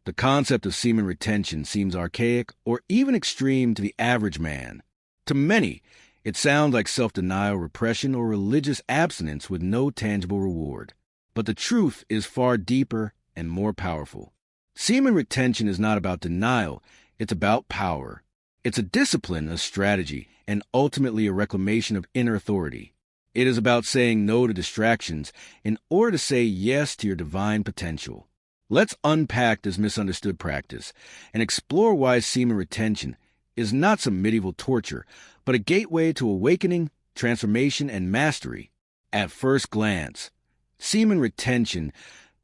The concept of semen retention seems archaic or even extreme to the average man. To many, it sounds like self-denial, repression, or religious abstinence with no tangible reward. But the truth is far deeper and more powerful. Semen retention is not about denial, it's about power. It's a discipline, a strategy, and ultimately a reclamation of inner authority. It is about saying no to distractions in order to say yes to your divine potential. Let's unpack this misunderstood practice and explore why semen retention is not some medieval torture, but a gateway to awakening, transformation, and mastery. At first glance, semen retention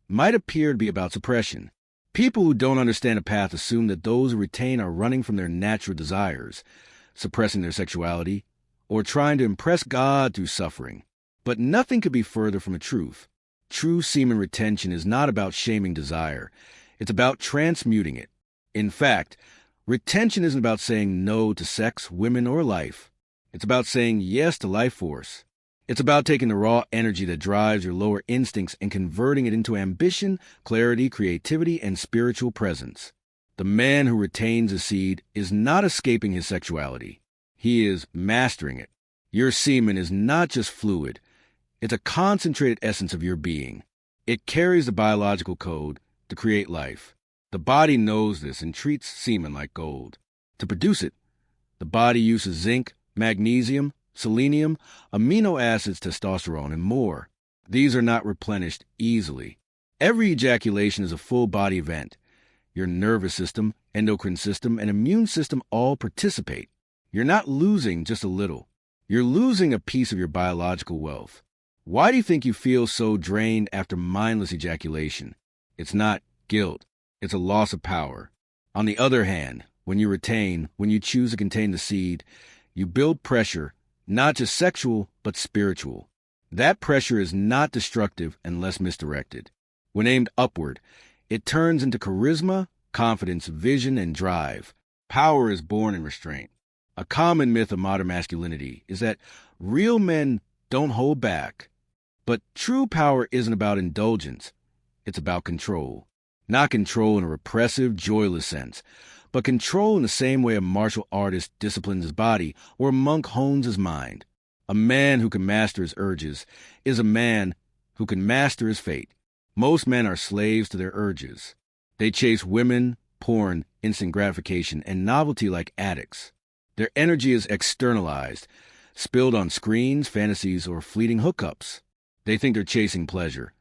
might appear to be about suppression. People who don't understand a path assume that those who retain are running from their natural desires, suppressing their sexuality, or trying to impress God through suffering. But nothing could be further from the truth. True semen retention is not about shaming desire. It's about transmuting it. In fact, retention isn't about saying no to sex, women, or life. It's about saying yes to life force. It's about taking the raw energy that drives your lower instincts and converting it into ambition, clarity, creativity, and spiritual presence. The man who retains a seed is not escaping his sexuality. He is mastering it. Your semen is not just fluid. It's a concentrated essence of your being. It carries the biological code to create life. The body knows this and treats semen like gold. To produce it, the body uses zinc, magnesium, selenium, amino acids, testosterone, and more. These are not replenished easily. Every ejaculation is a full-body event. Your nervous system, endocrine system, and immune system all participate. You're not losing just a little. You're losing a piece of your biological wealth. Why do you think you feel so drained after mindless ejaculation? It's not guilt. It's a loss of power. On the other hand, when you retain, when you choose to contain the seed, you build pressure, not just sexual, but spiritual. That pressure is not destructive unless misdirected. When aimed upward, it turns into charisma, confidence, vision, and drive. Power is born in restraint. A common myth of modern masculinity is that real men don't hold back. But true power isn't about indulgence. It's about control. Not control in a repressive, joyless sense, but control in the same way a martial artist disciplines his body or a monk hones his mind. A man who can master his urges is a man who can master his fate. Most men are slaves to their urges. They chase women, porn, instant gratification, and novelty like addicts. Their energy is externalized, spilled on screens, fantasies, or fleeting hookups. They think they're chasing pleasure,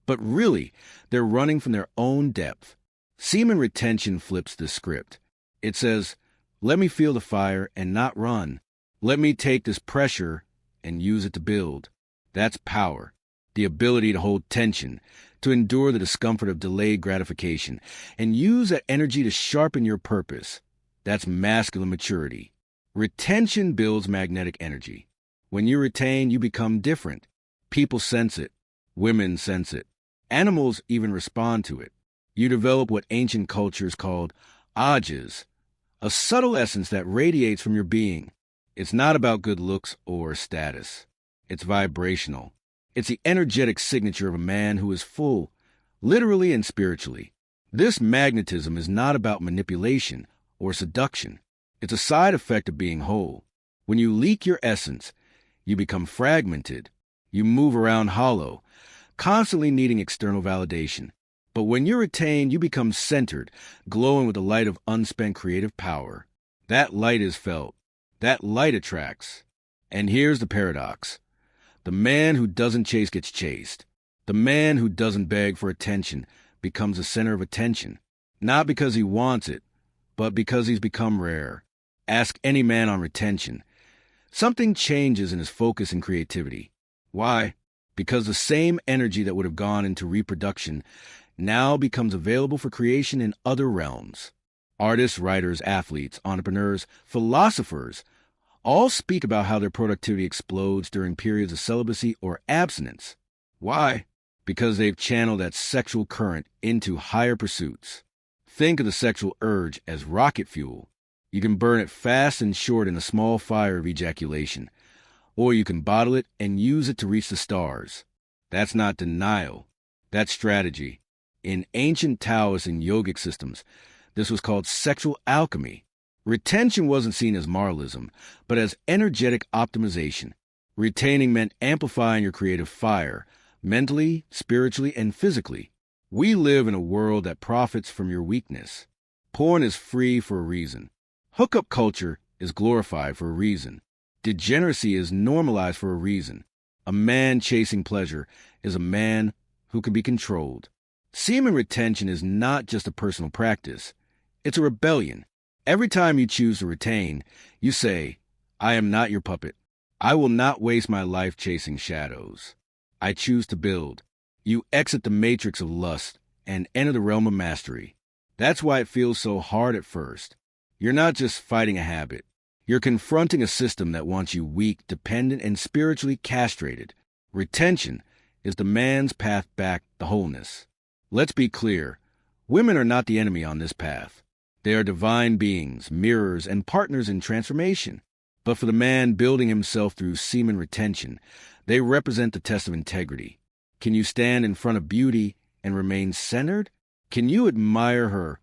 but really, they're running from their own depth. Semen retention flips the script. It says, let me feel the fire and not run. Let me take this pressure and use it to build. That's power. The ability to hold tension, to endure the discomfort of delayed gratification, and use that energy to sharpen your purpose. That's masculine maturity. Retention builds magnetic energy. When you retain, you become different. People sense it. Women sense it. Animals even respond to it. You develop what ancient cultures called ajas, a subtle essence that radiates from your being. It's not about good looks or status. It's vibrational. It's the energetic signature of a man who is full, literally and spiritually. This magnetism is not about manipulation or seduction. It's a side effect of being whole. When you leak your essence, you become fragmented. You move around hollow, constantly needing external validation. But when you're retained, you become centered, glowing with the light of unspent creative power. That light is felt. That light attracts. And here's the paradox. The man who doesn't chase gets chased. The man who doesn't beg for attention becomes the center of attention. Not because he wants it, but because he's become rare. Ask any man on retention. Something changes in his focus and creativity. Why? Because the same energy that would have gone into reproduction now becomes available for creation in other realms. Artists, writers, athletes, entrepreneurs, philosophers all speak about how their productivity explodes during periods of celibacy or abstinence. Why? Because they've channeled that sexual current into higher pursuits. Think of the sexual urge as rocket fuel. You can burn it fast and short in a small fire of ejaculation, or you can bottle it and use it to reach the stars. That's not denial. That's strategy. In ancient Taoist and yogic systems, this was called sexual alchemy. Retention wasn't seen as moralism, but as energetic optimization. Retaining meant amplifying your creative fire, mentally, spiritually, and physically. We live in a world that profits from your weakness. Porn is free for a reason. Hookup culture is glorified for a reason. Degeneracy is normalized for a reason. A man chasing pleasure is a man who can be controlled. Semen retention is not just a personal practice. It's a rebellion. Every time you choose to retain, you say, I am not your puppet. I will not waste my life chasing shadows. I choose to build. You exit the matrix of lust and enter the realm of mastery. That's why it feels so hard at first. You're not just fighting a habit. You're confronting a system that wants you weak, dependent, and spiritually castrated. Retention is the man's path back to wholeness. Let's be clear. Women are not the enemy on this path. They are divine beings, mirrors, and partners in transformation. But for the man building himself through semen retention, they represent the test of integrity. Can you stand in front of beauty and remain centered? Can you admire her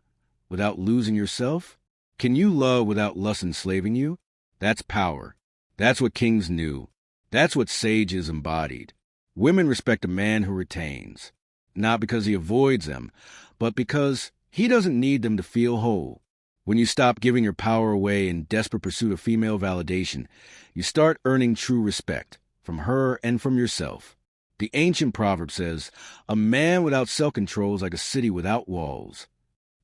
without losing yourself? Can you love without lust enslaving you? That's power. That's what kings knew. That's what sages embodied. Women respect a man who retains, not because he avoids them, but because he doesn't need them to feel whole. When you stop giving your power away in desperate pursuit of female validation, you start earning true respect from her and from yourself. The ancient proverb says, a man without self-control is like a city without walls.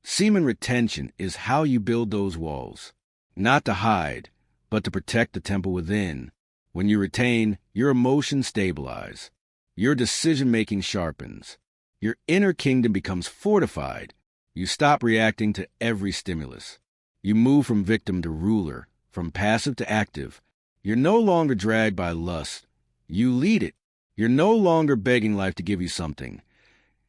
Semen retention is how you build those walls, not to hide, but to protect the temple within. When you retain, your emotions stabilize. Your decision-making sharpens. Your inner kingdom becomes fortified. You stop reacting to every stimulus. You move from victim to ruler, from passive to active. You're no longer dragged by lust. You lead it. You're no longer begging life to give you something.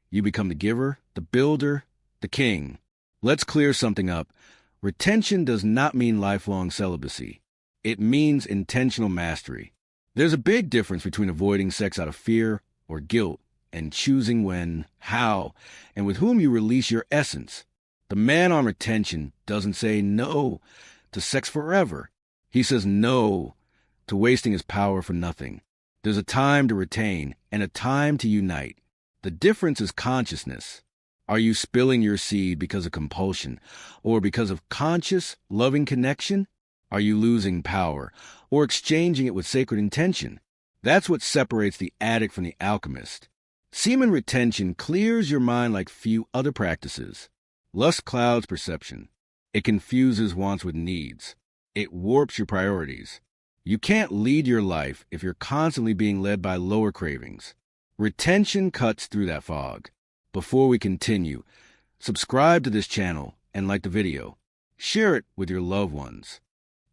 You become the giver, the builder, the king. Let's clear something up. Retention does not mean lifelong celibacy. It means intentional mastery. There's a big difference between avoiding sex out of fear or guilt and choosing when, how, and with whom you release your essence. The man on retention doesn't say no to sex forever. He says no to wasting his power for nothing. There's a time to retain and a time to unite. The difference is consciousness. Are you spilling your seed because of compulsion or because of conscious, loving connection? Are you losing power or exchanging it with sacred intention? That's what separates the addict from the alchemist. Semen retention clears your mind like few other practices. Lust clouds perception. It confuses wants with needs. It warps your priorities. You can't lead your life if you're constantly being led by lower cravings. Retention cuts through that fog. Before we continue, subscribe to this channel and like the video. Share it with your loved ones.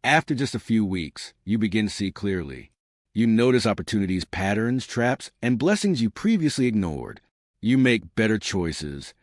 After just a few weeks, you begin to see clearly. You notice opportunities, patterns, traps, and blessings you previously ignored. You make better choices,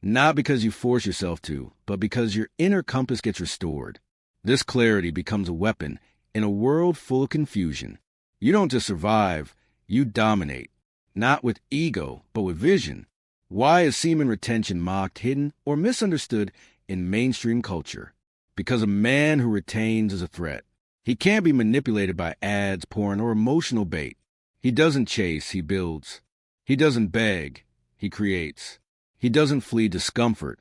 not because you force yourself to, but because your inner compass gets restored. This clarity becomes a weapon in a world full of confusion. You don't just survive, you dominate. Not with ego, but with vision. Why is semen retention mocked, hidden, or misunderstood in mainstream culture? Because a man who retains is a threat. He can't be manipulated by ads, porn, or emotional bait. He doesn't chase, he builds. He doesn't beg, he creates. He doesn't flee discomfort,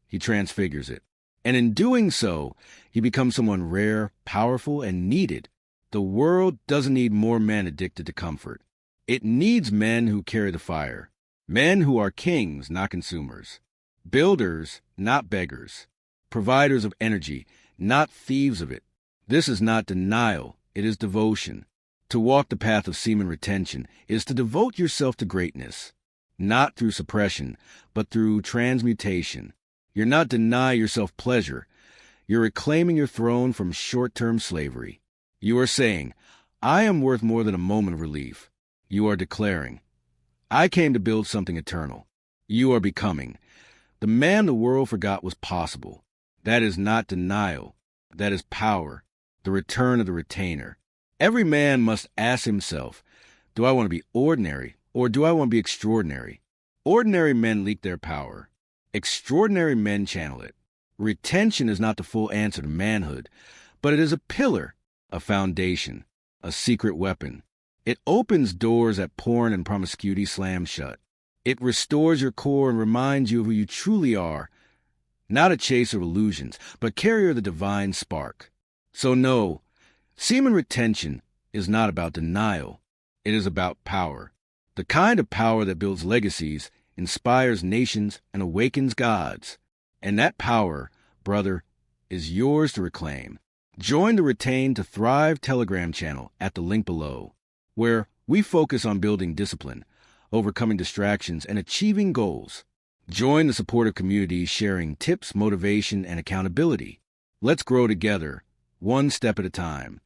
he transfigures it. And in doing so, he becomes someone rare, powerful, and needed. The world doesn't need more men addicted to comfort. It needs men who carry the fire. Men who are kings, not consumers. Builders, not beggars. Providers of energy, not thieves of it. This is not denial, it is devotion. To walk the path of semen retention is to devote yourself to greatness, not through suppression, but through transmutation. You're not denying yourself pleasure. You're reclaiming your throne from short-term slavery. You are saying, I am worth more than a moment of relief. You are declaring, I came to build something eternal. You are becoming the man the world forgot was possible. That is not denial. That is power, the return of the retainer. Every man must ask himself, do I want to be ordinary or do I want to be extraordinary? Ordinary men leak their power. Extraordinary men channel it. Retention is not the full answer to manhood, but it is a pillar, a foundation, a secret weapon. It opens doors that porn and promiscuity slam shut. It restores your core and reminds you of who you truly are, not a chaser of illusions, but carrier of the divine spark. So no, semen retention is not about denial. It is about power. The kind of power that builds legacies, inspires nations, and awakens gods. And that power, brother, is yours to reclaim. Join the Retain to Thrive Telegram channel at the link below, where we focus on building discipline, overcoming distractions, and achieving goals. Join the supportive community sharing tips, motivation, and accountability. Let's grow together, one step at a time.